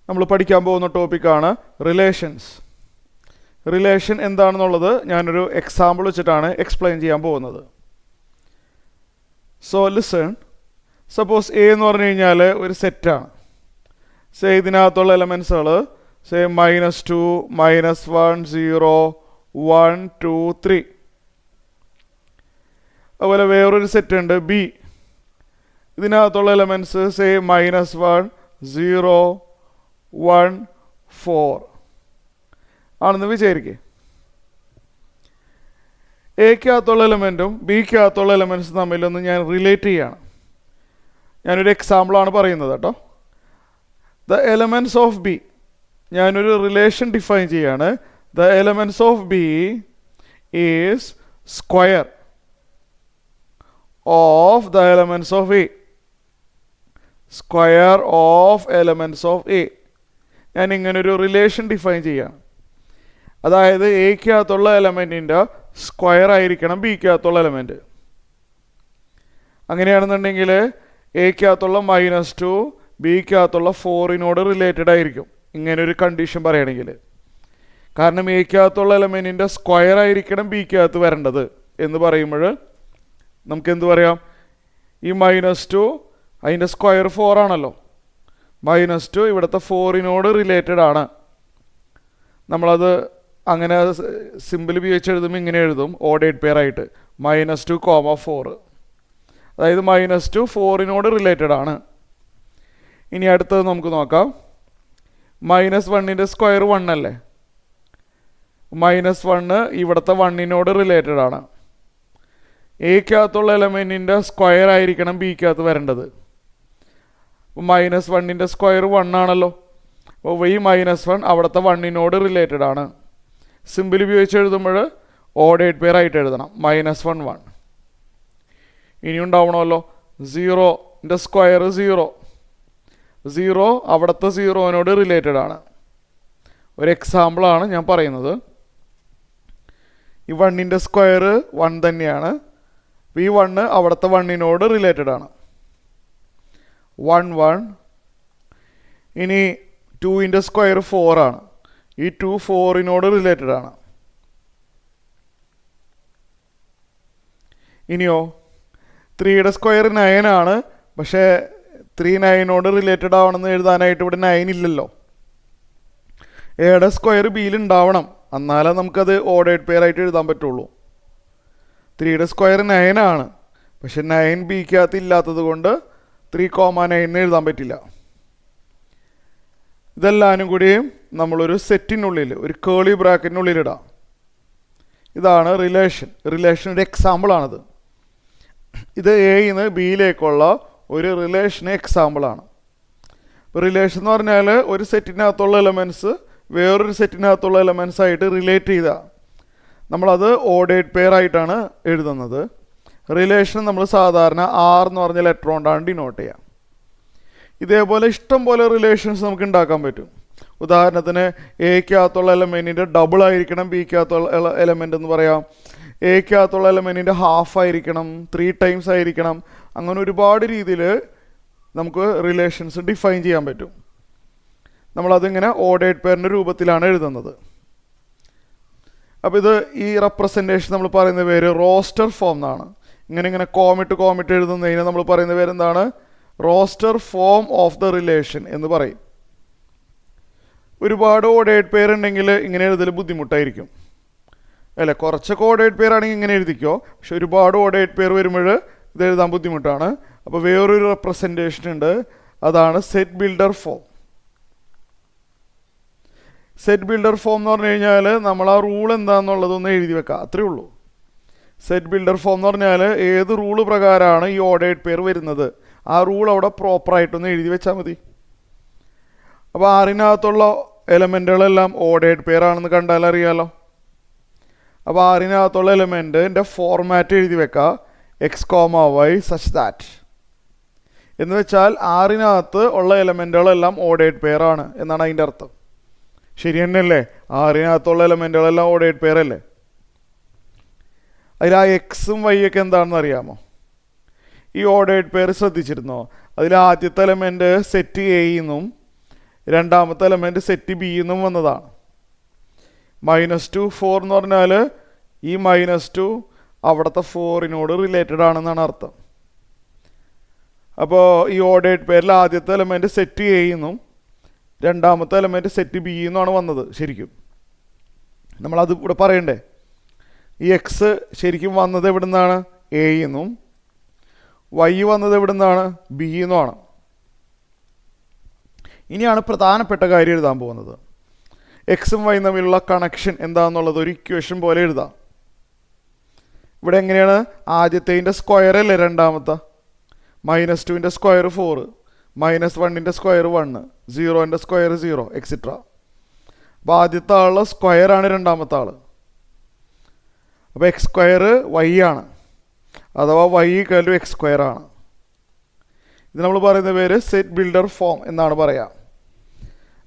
നമ്മൾ പഠിക്കാൻ പോകുന്ന ടോപ്പിക്കാണ് റിലേഷൻസ്. റിലേഷൻ എന്താണെന്നുള്ളത് ഞാനൊരു എക്സാമ്പിൾ വെച്ചിട്ടാണ് എക്സ്പ്ലെയിൻ ചെയ്യാൻ പോകുന്നത്. So listen. സപ്പോസ് എ എന്ന് പറഞ്ഞു കഴിഞ്ഞാൽ ഒരു സെറ്റാണ്. സേ ഇതിനകത്തുള്ള എലമെൻസുകൾ സേ -2, -1, 0, 1, 2, 3. അതുപോലെ വേറൊരു സെറ്റ് ഉണ്ട് ബി. ഇതിനകത്തുള്ള എലമെൻറ്റ്സ് സേ -1, 0, 1, 4 ആണെന്ന് വിചാരിക്കേ. എക്കകത്തുള്ള എലമെൻറ്റും ബിക്കകത്തുള്ള എലമെൻറ്റ്സും തമ്മിലൊന്ന് ഞാൻ റിലേറ്റ് ചെയ്യാണ്. ഞാനൊരു എക്സാമ്പിളാണ് പറയുന്നത് കേട്ടോ. ദ എലമെൻറ്റ്സ് ഓഫ് ബി, ഞാനൊരു റിലേഷൻ ഡിഫൈൻ ചെയ്യാണ്. The elements of B is square of the elements of A. Square of elements of A. ഞാൻ ഇങ്ങനൊരു റിലേഷൻ ഡിഫൈൻ ചെയ്യാണ്. അതായത് എക്കകത്തുള്ള എലമെൻറ്റിൻ്റെ സ്ക്വയർ ആയിരിക്കണം ബിക്കകത്തുള്ള എലമെൻറ്റ്. അങ്ങനെയാണെന്നുണ്ടെങ്കിൽ എക്കകത്തുള്ള -2 ബിക്കകത്തുള്ള 4 റിലേറ്റഡ് ആയിരിക്കും. ഇങ്ങനൊരു കണ്ടീഷൻ പറയുകയാണെങ്കിൽ, കാരണം എക്കകത്തുള്ള എലമെൻറ്റിൻ്റെ സ്ക്വയർ ആയിരിക്കണം ബിക്കകത്ത് വരേണ്ടത് എന്ന് പറയുമ്പോൾ നമുക്ക് എന്ത് പറയാം? ഈ -2 അതിൻ്റെ സ്ക്വയർ 4 ആണല്ലോ. -2 ഇവിടുത്തെ 4 റിലേറ്റഡ് ആണ്. നമ്മളത് അങ്ങനെ സിമ്പിൾ ഉപയോഗിച്ച് എഴുതുമ്പോൾ ഇങ്ങനെ എഴുതും, ഓഡേഡ് പെയർ ആയിട്ട് -2, 4. അതായത് -2 4 റിലേറ്റഡ് ആണ്. ഇനി അടുത്തത് നമുക്ക് നോക്കാം. -1ൻ്റെ സ്ക്വയർ 1 അല്ലേ. -1 ഇവിടുത്തെ 1 റിലേറ്റഡ് ആണ്. എക്കകത്തുള്ള എലമെൻറ്റിൻ്റെ സ്ക്വയർ ആയിരിക്കണം ബിക്കകത്ത് വരേണ്ടത്. -1ൻ്റെ സ്ക്വയർ 1 ആണല്ലോ. അപ്പോൾ ഈ -1 അവിടുത്തെ 1 റിലേറ്റഡ് ആണ്. സിമ്പിൾ ഉപയോഗിച്ച് എഴുതുമ്പോൾ ഓഡേഡ് പെയർ ആയിട്ട് എഴുതണം, -1, 1. ഇനി ഉണ്ടാവണമല്ലോ 0ൻ്റെ സ്ക്വയർ 0 അവിടുത്തെ 0 റിലേറ്റഡ് ആണ്. ഒരു എക്സാമ്പിളാണ് ഞാൻ പറയുന്നത്. ഈ 1ൻ്റെ സ്ക്വയർ 1 തന്നെയാണ്. ഈ 1 അവിടുത്തെ 1 റിലേറ്റഡ് ആണ്. 1, 1. ഇനി 2ൻ്റെ സ്ക്വയർ 4 ആണ്. ഈ 2 4 റിലേറ്റഡ് ആണ്. ഇനിയോ 3യുടെ സ്ക്വയർ 9 ആണ്. പക്ഷേ 3 9 റിലേറ്റഡ് ആവണമെന്ന് എഴുതാനായിട്ട് ഇവിടെ 9 ഇല്ലല്ലോ. എയുടെ സ്ക്വയർ ബിയിൽ ഉണ്ടാവണം, എന്നാലേ നമുക്കത് ഓഡേഡ് പെയർ ആയിട്ട് എഴുതാൻ പറ്റുള്ളൂ. 3യുടെ സ്ക്വയർ 9 ആണ്. പക്ഷെ 9 ബിക്കകത്ത് ഇല്ലാത്തത് കൊണ്ട് 3,9 എഴുതാൻ പറ്റില്ല. ഇതെല്ലാവരും കൂടിയും നമ്മളൊരു സെറ്റിനുള്ളിൽ, ഒരു കേളി ബ്രാക്കറ്റിനുള്ളിൽ ഇടാം. ഇതാണ് റിലേഷൻ. റിലേഷൻ ഒരു എക്സാമ്പിളാണിത്. ഇത് എയിന്ന് ബിയിലേക്കുള്ള ഒരു റിലേഷൻ എക്സാമ്പിളാണ്. റിലേഷൻ എന്ന് പറഞ്ഞാൽ ഒരു സെറ്റിനകത്തുള്ള എലമെൻറ്റ്സ് വേറൊരു സെറ്റിനകത്തുള്ള എലമെൻറ്റ്സ് ആയിട്ട് റിലേറ്റ് ചെയ്താൽ നമ്മളത് ഓഡേഡ് പെയർ ആയിട്ടാണ് എഴുതുന്നത്. റിലേഷൻ നമ്മൾ സാധാരണ R എന്ന് പറഞ്ഞ ലെറ്റർ കൊണ്ടാണ് ഡിനോട്ട് ചെയ്യുക. ഇതേപോലെ ഇഷ്ടം പോലെ റിലേഷൻസ് നമുക്ക് ഉണ്ടാക്കാൻ പറ്റും. ഉദാഹരണത്തിന് എക്കകത്തുള്ള എലമെൻറ്റിൻ്റെ ഡബിൾ ആയിരിക്കണം ബിക്കകത്തുള്ള എലമെൻ്റ് എന്ന് പറയാം. എക്കകത്തുള്ള എലമെൻറ്റിൻ്റെ ഹാഫ് ആയിരിക്കണം, 3 ടൈംസ് ആയിരിക്കണം. അങ്ങനെ ഒരുപാട് രീതിയിൽ നമുക്ക് റിലേഷൻസ് ഡിഫൈൻ ചെയ്യാൻ പറ്റും. നമ്മളതിങ്ങനെ ഓഡേഡ് പെയറിൻ്റെ രൂപത്തിലാണ് എഴുതുന്നത്. അപ്പോൾ ഇത് ഈ റെപ്രസെൻറ്റേഷൻ നമ്മൾ പറയുന്ന പേര് റോസ്റ്റർ ഫോം എന്നാണ്. ഇങ്ങനെ കോമിട്ട് എഴുതുന്നതിന് നമ്മൾ പറയുന്ന പേരെന്താണ്? Roster form of the relation എന്ന് പറയും. ഒരുപാട് ഓഡേഡ് പെയർ ഉണ്ടെങ്കിൽ ഇങ്ങനെ എഴുതൽ ബുദ്ധിമുട്ടായിരിക്കും അല്ലേ. കുറച്ചൊക്കെ ഓഡേഡ് പെയർ ആണെങ്കിൽ ഇങ്ങനെ എഴുതിക്കോ. പക്ഷെ ഒരുപാട് ഓഡേഡ് പെയർ വരുമ്പോൾ ഇത് എഴുതാൻ ബുദ്ധിമുട്ടാണ്. അപ്പോൾ വേറൊരു റെപ്രസെൻറ്റേഷൻ ഉണ്ട്, അതാണ് set builder form. Set builder form എന്ന് പറഞ്ഞു കഴിഞ്ഞാൽ നമ്മൾ ആ റൂൾ എന്താണെന്നുള്ളതൊന്ന് എഴുതി വെക്കാം, അത്രേ ഉള്ളൂ. സെറ്റ് ബിൽഡർ ഫോം എന്ന് പറഞ്ഞാൽ ഏത് റൂള് പ്രകാരമാണ് ഈ ഓഡേഡ് പെയർ വരുന്നത്, ആ റൂൾ അവിടെ പ്രോപ്പറായിട്ടൊന്ന് എഴുതി വെച്ചാൽ മതി. അപ്പോൾ ആറിനകത്തുള്ള എലമെൻറ്റുകളെല്ലാം ഓഡേഡ് പെയർ ആണെന്ന് കണ്ടാൽ അറിയാമല്ലോ. അപ്പോൾ ആറിനകത്തുള്ള എലമെൻറ്റിൻ്റെ ഫോർമാറ്റ് എഴുതി വെക്കുക, x, y സച്ച് ദാറ്റ്. എന്ന് വെച്ചാൽ ആറിനകത്ത് ഉള്ള എലമെൻറ്റുകളെല്ലാം ഓഡേഡ് പെയർ ആണ് എന്നാണ് അതിൻ്റെ അർത്ഥം. ശരി തന്നെയല്ലേ? ആറിനകത്തുള്ള എലമെൻറ്റുകളെല്ലാം ഓഡേഡ് പെയർ അല്ലേ? അതിൽ ആ എക്സും വൈ ഒക്കെ എന്താണെന്ന് അറിയാമോ? ഈ ഓർഡേഡ് പെയർ ശ്രദ്ധിച്ചിരുന്നോ? അതിൽ ആദ്യത്തെ എലമെൻറ്റ് സെറ്റ് എന്നും രണ്ടാമത്തെ എലമെൻറ്റ് സെറ്റ് ബി എന്നും വന്നതാണ്. -2 4 എന്ന് പറഞ്ഞാൽ ഈ -2 അവിടുത്തെ 4നോട് റിലേറ്റഡ് ആണെന്നാണ് അർത്ഥം. അപ്പോൾ ഈ ഓർഡേഡ് പേരിൽ ആദ്യത്തെ എലമെൻറ്റ് സെറ്റ് എ എന്നും രണ്ടാമത്തെ എലമെൻറ്റ് സെറ്റ് ബി എന്നുമാണ് വന്നത്. ശരിക്കും നമ്മളത് ഇവിടെ പറയണ്ടേ? ഈ എക്സ് ശരിക്കും വന്നത് എവിടെ നിന്നാണ്? എ എന്നും വൈ വന്നത് എവിടെ നിന്നാണ്? ബി എന്നുമാണ്. ഇനിയാണ് പ്രധാനപ്പെട്ട കാര്യം എഴുതാൻ പോകുന്നത്. എക്സും വൈ തമ്മിലുള്ള കണക്ഷൻ എന്താണെന്നുള്ളത് ഒരു ഇക്വേഷൻ പോലെ എഴുതാം. ഇവിടെ എങ്ങനെയാണ്? ആദ്യത്തേതിൻ്റെ സ്ക്വയർ അല്ലേ രണ്ടാമത്തെ? -2ൻ്റെ സ്ക്വയർ 4, -1ൻ്റെ സ്ക്വയർ 1, 0ൻ്റെ സ്ക്വയർ 0 എക്സിട്ര. അപ്പോൾ ആദ്യത്തെ ആളുടെ സ്ക്വയറാണ് രണ്ടാമത്തെ ആൾ. അപ്പോൾ എക്സ് സ്ക്വയർ വൈ ആണ്, അഥവാ y = x സ്ക്വയർ ആണ്. ഇത് നമ്മൾ പറയുന്ന പേര് സെറ്റ് ബിൽഡർ ഫോം എന്നാണ് പറയുക.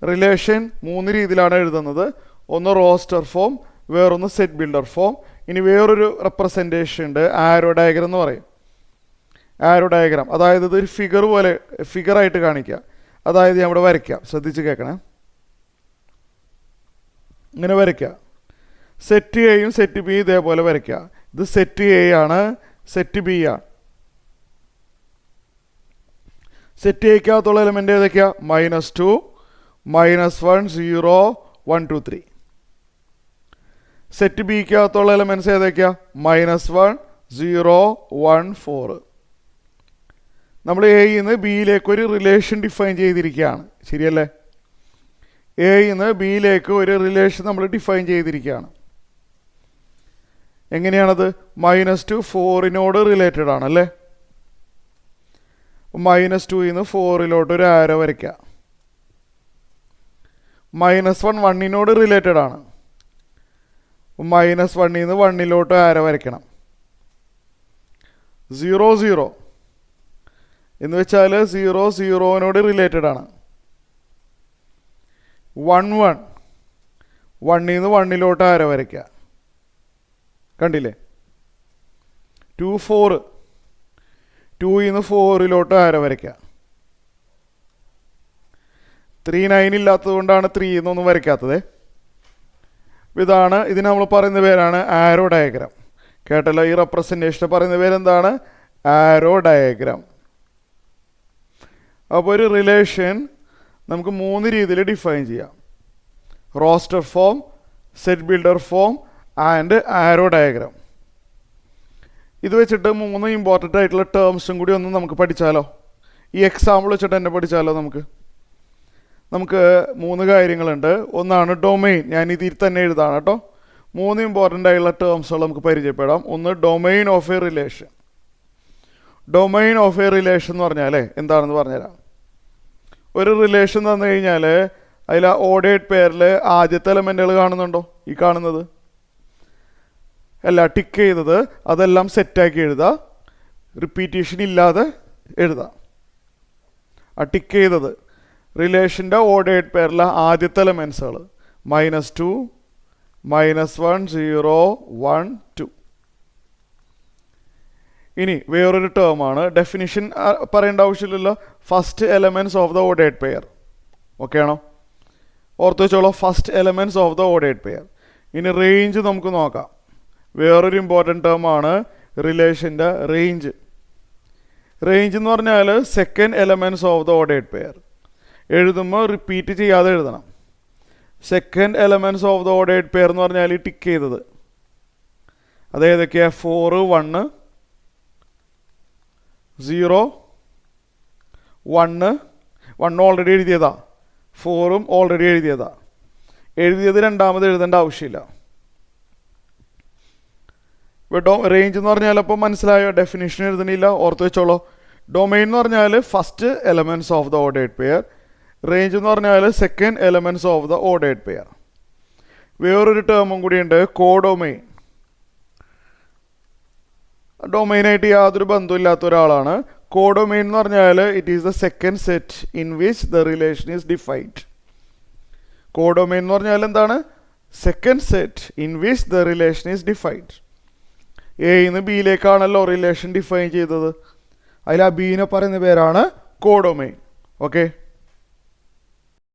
റിലേഷൻ 3 രീതിയിലാണ് എഴുതുന്നത്. ഒന്ന് റോസ്റ്റർ ഫോം, വേറൊന്ന് സെറ്റ് ബിൽഡർ ഫോം. ഇനി വേറൊരു റെപ്രസെൻറ്റേഷൻ ഉണ്ട്, ആരോ ഡയഗ്രം എന്ന് പറയും. ആരോ ഡയഗ്രാം, അതായത് ഇതൊരു ഫിഗർ പോലെ ഫിഗറായിട്ട് കാണിക്കുക. അതായത് ഞാൻ ഇവിടെ വരയ്ക്കാം, ശ്രദ്ധിച്ച് കേൾക്കണേ. ഇങ്ങനെ വരയ്ക്കുക. സെറ്റ് എയും സെറ്റ് ബി ഇതേപോലെ വരയ്ക്കുക. ഇത് സെറ്റ് എ ആണ്, സെറ്റ് ബി ആണ്. സെറ്റ് എക്കകത്തുള്ള എലമെൻ്റ് ഏതൊക്കെയാണ്? -2, -1, 0, 1, 2, 3. സെറ്റ് ബിക്കകത്തുള്ള എലമെൻറ്റ്സ് ഏതൊക്കെയാണ്? -1, 0, 1, 4. നമ്മൾ എയിൽ നിന്ന് ബിയിലേക്ക് ഒരു റിലേഷൻ ഡിഫൈൻ ചെയ്തിരിക്കുകയാണ്. ശരിയല്ലേ? എയിൽ നിന്ന് ബിയിലേക്ക് ഒരു റിലേഷൻ നമ്മൾ ഡിഫൈൻ ചെയ്തിരിക്കുകയാണ്. എങ്ങനെയാണത്? -2 4നോട് റിലേറ്റഡ് ആണല്ലേ? -2 നിന്ന് 4ലോട്ട് ഒരു ആരോ വരയ്ക്കുക. -1 1നോട് റിലേറ്റഡ് ആണ്. -1 നിന്ന് 1ലോട്ട് ആരോ വരയ്ക്കണം. 0 0 എന്ന് വെച്ചാൽ 0 0നോട് റിലേറ്റഡ് ആണ്. 1 1 1 നിന്ന് 1ലോട്ട് ആരോ വരയ്ക്കുക. കണ്ടില്ലേ? 2 4 2 നിന്ന് 4ലോട്ട് ആരോ വരയ്ക്കുക. 3 9 ഇല്ലാത്തത് കൊണ്ടാണ് 3 എന്നൊന്നും വരയ്ക്കാത്തത്. ഇതാണ്, ഇതിന് നമ്മൾ പറയുന്ന പേരാണ് ആരോ ഡയഗ്രാം. കേട്ടല്ലോ? ഈ റെപ്രസെൻറ്റേഷൻ പറയുന്ന പേരെന്താണ്? Arrow diagram. അപ്പോൾ ഒരു റിലേഷൻ നമുക്ക് 3 രീതിയിൽ ഡിഫൈൻ ചെയ്യാം: roster form, set builder form and arrow diagram. ഇത് വെച്ചിട്ട് 3 ഇമ്പോർട്ടൻ്റ് ആയിട്ടുള്ള ടേംസും കൂടി ഒന്ന് നമുക്ക് പഠിച്ചാലോ? ഈ എക്സാമ്പിൾ വെച്ചിട്ട് തന്നെ പഠിച്ചാലോ? നമുക്ക് 3 കാര്യങ്ങളുണ്ട്. ഒന്നാണ് ഡൊമെയിൻ. ഞാൻ ഇതിൽ തന്നെ എഴുതാണ് കേട്ടോ. 3 ഇമ്പോർട്ടൻ്റ് ആയിട്ടുള്ള ടേംസുകൾ നമുക്ക് പരിചയപ്പെടാം. ഒന്ന് domain of A relation. Domain of A relation എന്ന് പറഞ്ഞാൽ എന്താണെന്ന് പറഞ്ഞുതരാം. ഒരു റിലേഷൻ തന്നു കഴിഞ്ഞാൽ അതിൽ ഓർഡേഡ് പെയറിൽ ആദ്യത്തെ എലമെൻറ്റുകൾ കാണുന്നുണ്ടോ? ഈ കാണുന്നത് അല്ല, ടിക്ക് ചെയ്തത് അതെല്ലാം സെറ്റാക്കി എഴുതുക. റിപ്പീറ്റേഷൻ ഇല്ലാതെ എഴുതാം. ആ ടിക്ക് ചെയ്തത് റിലേഷൻ്റെ ഓർഡേഡ് പെയറിലെ ആദ്യത്തെ എലമെൻസുകൾ -2, -1, 0, 1, 2. ഇനി വേറൊരു ടേമാണ്, ഡെഫിനിഷൻ പറയേണ്ട ആവശ്യമില്ലല്ലോ. First elements of the ordered pair. Okay ആണോ? ഓർത്ത് വെച്ചോളൂ, first elements of the ordered pair. ഇനി റേഞ്ച് നമുക്ക് നോക്കാം. വേറൊരു ഇമ്പോർട്ടൻ്റ് ടേമാണ് റിലേഷൻ്റെ റേഞ്ച്. റേഞ്ച് എന്ന് പറഞ്ഞാൽ second elements of the ordered pair. എഴുതുമ്പോൾ റിപ്പീറ്റ് ചെയ്യാതെ എഴുതണം. Second elements of the ordered pair എന്ന് പറഞ്ഞാൽ ടിക്ക് ചെയ്തത് അതേതൊക്കെയാണ്? 4 1 0 1 1 ഓൾറെഡി എഴുതിയതാ. 4ഉം ഓൾറെഡി എഴുതിയതാ. എഴുതിയത് രണ്ടാമത് എഴുതേണ്ട ആവശ്യമില്ല. ഇപ്പോൾ റേഞ്ച് എന്ന് പറഞ്ഞാൽ അപ്പോൾ മനസ്സിലായോ? ഡെഫിനിഷൻ എഴുതണില്ല, ഓർത്ത് വെച്ചോളൂ. ഡൊമെയിൻ എന്ന് പറഞ്ഞാൽ first elements of the ordered pair. Range എന്ന് പറഞ്ഞാൽ second elements of the ordered pair. വേറൊരു ടേമും കൂടിയുണ്ട്, കോഡൊമെയിൻ. ഡൊമെയിനായിട്ട് യാതൊരു ബന്ധമില്ലാത്ത ഒരാളാണ്. കോഡൊമെയിൻ എന്ന് പറഞ്ഞാൽ it is the second set in which the relation is defined. Codomain എന്ന് പറഞ്ഞാൽ എന്താണ്? Second set in which the relation is defined. എയിൽ നിന്ന് ബിയിലേക്കാണല്ലോ റിലേഷൻ ഡിഫൈൻ ചെയ്തത്. അതിൽ ആ ബീനെ പറയുന്ന പേരാണ് കോഡൊമെയിൻ. ഓക്കെ.